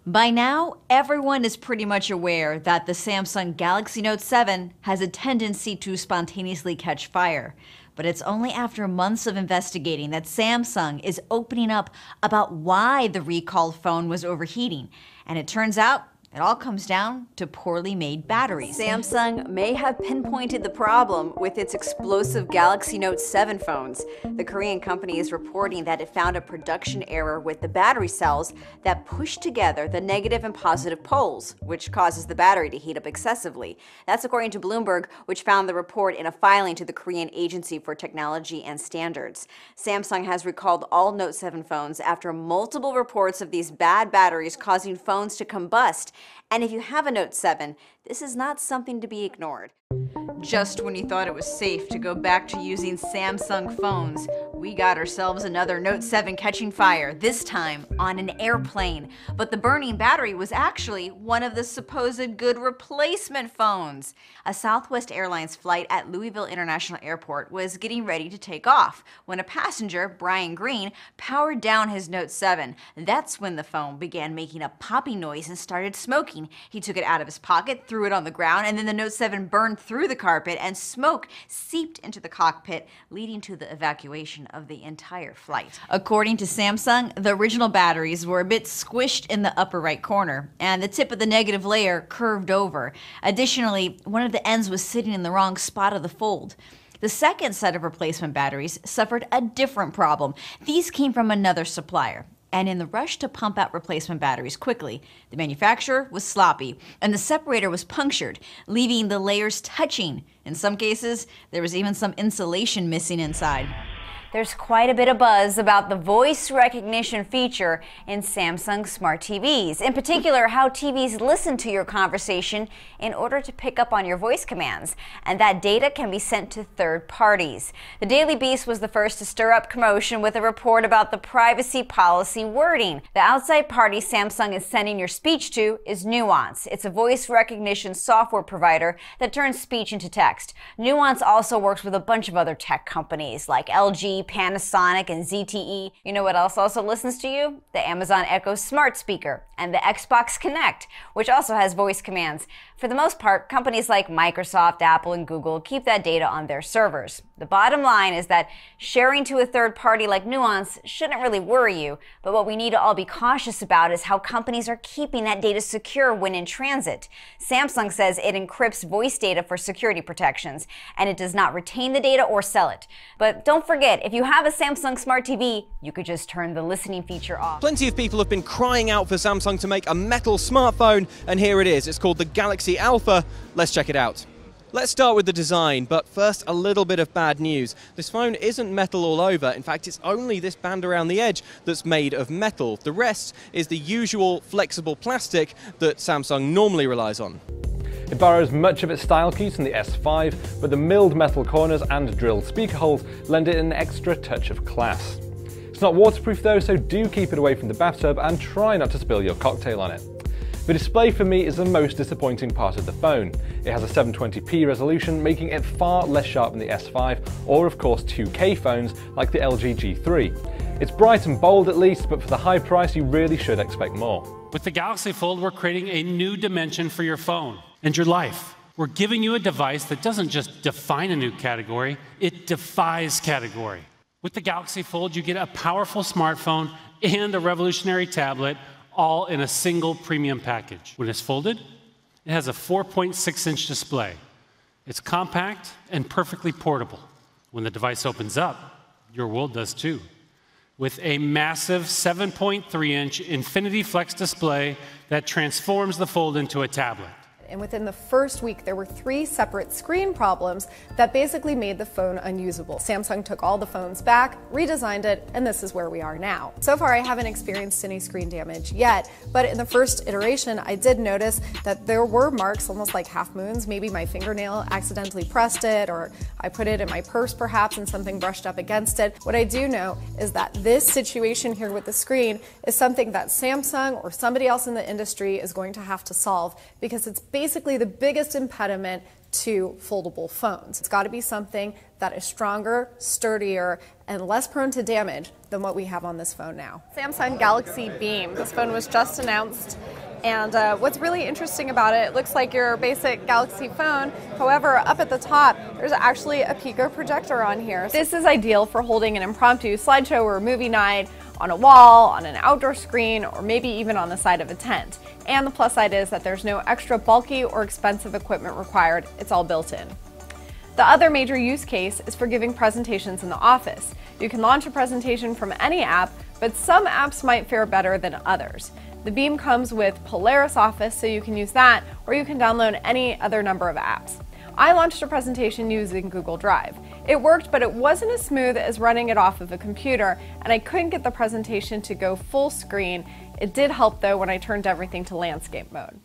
By now, everyone is pretty much aware that the Samsung Galaxy Note 7 has a tendency to spontaneously catch fire. But it's only after months of investigating that Samsung is opening up about why the recalled phone was overheating. And it turns out it all comes down to poorly made batteries. Samsung may have pinpointed the problem with its explosive Galaxy Note 7 phones. The Korean company is reporting that it found a production error with the battery cells that push together the negative and positive poles, which causes the battery to heat up excessively. That's according to Bloomberg, which found the report in a filing to the Korean Agency for Technology and Standards. Samsung has recalled all Note 7 phones after multiple reports of these bad batteries causing phones to combust. And if you have a Note 7, this is not something to be ignored. Just when you thought it was safe to go back to using Samsung phones, we got ourselves another Note 7 catching fire, this time on an airplane. But the burning battery was actually one of the supposed good replacement phones. A Southwest Airlines flight at Louisville International Airport was getting ready to take off when a passenger, Brian Green, powered down his Note 7. That's when the phone began making a popping noise and started smoking. He took it out of his pocket, threw it on the ground, and then the Note 7 burned through the carpet and smoke seeped into the cockpit, leading to the evacuation of the entire flight. According to Samsung, the original batteries were a bit squished in the upper right corner, and the tip of the negative layer curved over. Additionally, one of the ends was sitting in the wrong spot of the fold. The second set of replacement batteries suffered a different problem. These came from another supplier. And in the rush to pump out replacement batteries quickly, the manufacturer was sloppy, and the separator was punctured, leaving the layers touching. In some cases, there was even some insulation missing inside. There's quite a bit of buzz about the voice recognition feature in Samsung smart TVs. In particular, how TVs listen to your conversation in order to pick up on your voice commands. And that data can be sent to third parties. The Daily Beast was the first to stir up commotion with a report about the privacy policy wording. The outside party Samsung is sending your speech to is Nuance. It's a voice recognition software provider that turns speech into text. Nuance also works with a bunch of other tech companies like LG, Panasonic, and ZTE. You know what else also listens to you? The Amazon Echo smart speaker and the Xbox Connect, which also has voice commands. For the most part, companies like Microsoft, Apple, and Google keep that data on their servers. The bottom line is that sharing to a third party like Nuance shouldn't really worry you, but what we need to all be cautious about is how companies are keeping that data secure when in transit. Samsung says it encrypts voice data for security protections, and it does not retain the data or sell it. But don't forget, if you have a Samsung Smart TV, you could just turn the listening feature off. Plenty of people have been crying out for Samsung to make a metal smartphone, and here it is. It's called the Galaxy Alpha. Let's check it out. Let's start with the design, but first a little bit of bad news. This phone isn't metal all over. In fact, it's only this band around the edge that's made of metal. The rest is the usual flexible plastic that Samsung normally relies on. It borrows much of its style cues from the S5, but the milled metal corners and drilled speaker holes lend it an extra touch of class. It's not waterproof though, so do keep it away from the bathtub and try not to spill your cocktail on it. The display for me is the most disappointing part of the phone. It has a 720p resolution, making it far less sharp than the S5 or of course 2K phones like the LG G3. It's bright and bold at least, but for the high price you really should expect more. With the Galaxy Fold, we're creating a new dimension for your phone and your life. We're giving you a device that doesn't just define a new category, it defies category. With the Galaxy Fold, you get a powerful smartphone and a revolutionary tablet, all in a single premium package. When it's folded, it has a 4.6-inch display. It's compact and perfectly portable. When the device opens up, your world does too. With a massive 7.3-inch Infinity Flex display that transforms the Fold into a tablet. And within the first week, there were 3 separate screen problems that basically made the phone unusable. Samsung took all the phones back, redesigned it, and this is where we are now. So far, I haven't experienced any screen damage yet, but in the first iteration, I did notice that there were marks, almost like half moons. Maybe my fingernail accidentally pressed it, or I put it in my purse perhaps and something brushed up against it. What I do know is that this situation here with the screen is something that Samsung or somebody else in the industry is going to have to solve, because it's basically the biggest impediment to foldable phones. It's got to be something that is stronger, sturdier, and less prone to damage than what we have on this phone now. Samsung Galaxy Beam. This phone was just announced. And what's really interesting about it, it looks like your basic Galaxy phone. However, up at the top, there's actually a Pico projector on here. This is ideal for holding an impromptu slideshow or a movie night on a wall, on an outdoor screen, or maybe even on the side of a tent. And the plus side is that there's no extra bulky or expensive equipment required. It's all built in. The other major use case is for giving presentations in the office. You can launch a presentation from any app, but some apps might fare better than others. The Beam comes with Polaris Office, so you can use that, or you can download any other number of apps. I launched a presentation using Google Drive. It worked, but it wasn't as smooth as running it off of a computer, and I couldn't get the presentation to go full screen. It did help though when I turned everything to landscape mode.